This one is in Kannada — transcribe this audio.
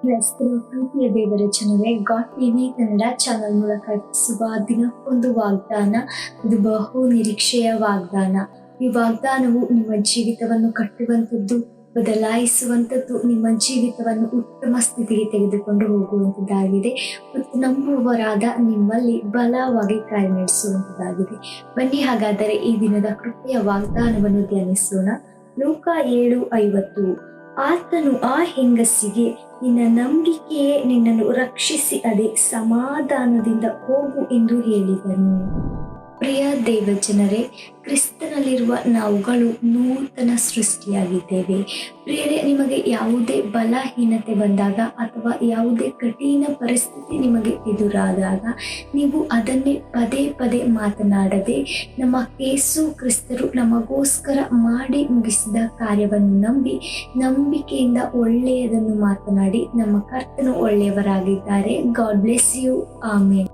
ಪ್ರೀತಿಯ ದೇವರ ಜನರೇ, ಗಾಡ್ ಟಿವಿ ಕನ್ನಡ ಚಾನಲ್ ಮೂಲಕ ಅರ್ಪಿಸುವ ದಿನಕ್ಕೊಂದು ವಾಗ್ದಾನ. ಇದು ಬಹು ನಿರೀಕ್ಷೆಯ ವಾಗ್ದಾನ. ಈ ವಾಗ್ದಾನವು ನಿಮ್ಮ ಜೀವಿತವನ್ನು ಕಟ್ಟುವಂಥದ್ದು, ಬದಲಾಯಿಸುವಂಥದ್ದು, ನಿಮ್ಮ ಜೀವಿತವನ್ನು ಉತ್ತಮ ಸ್ಥಿತಿಗೆ ತೆಗೆದುಕೊಂಡು ಹೋಗುವಂಥದ್ದಾಗಿದೆ ಮತ್ತು ನಂಬುವವರಾದ ನಿಮ್ಮಲ್ಲಿ ಬಲವಾಗಿ ಕಾರ್ಯನಿರ್ವಹಿಸುವಂಥದ್ದಾಗಿದೆ. ಬನ್ನಿ ಹಾಗಾದರೆ ಈ ದಿನದ ಕೃಪೆಯ ವಾಗ್ದಾನವನ್ನು ಧ್ಯಾನಿಸೋಣ. ಲೂಕ 7:50. ಆತನು ಆ ಹೆಂಗಸಿಗೆ, ನಿನ್ನ ನಂಬಿಕೆಯೇ ನಿನ್ನನ್ನು ರಕ್ಷಿಸಿ, ಅದೇ ಸಮಾಧಾನದಿಂದ ಹೋಗು ಎಂದು ಹೇಳಿದನು. ಪ್ರಿಯ ದೇವಜನರೇ, ಕ್ರಿಸ್ತನಲ್ಲಿರುವ ನಾವುಗಳು ನೂತನ ಸೃಷ್ಟಿಯಾಗಿದ್ದೇವೆ. ಪ್ರಿಯರೇ, ನಿಮಗೆ ಯಾವುದೇ ಬಲಹೀನತೆ ಬಂದಾಗ ಅಥವಾ ಯಾವುದೇ ಕಠಿಣ ಪರಿಸ್ಥಿತಿ ನಿಮಗೆ ಎದುರಾದಾಗ ನೀವು ಅದನ್ನೇ ಪದೇ ಪದೇ ಮಾತನಾಡದೆ, ನಮ್ಮ ಯೇಸು ಕ್ರಿಸ್ತರು ನಮಗೋಸ್ಕರ ಮಾಡಿ ಮುಗಿಸಿದ ಕಾರ್ಯವನ್ನು ನಂಬಿ ನಂಬಿಕೆಯಿಂದ ಒಳ್ಳೆಯದನ್ನು ಮಾತನಾಡಿ, ನಮ್ಮ ಕರ್ತನು ಒಳ್ಳೆಯವರಾಗಿದ್ದಾರೆ. God bless you. ಆಮೇನ್.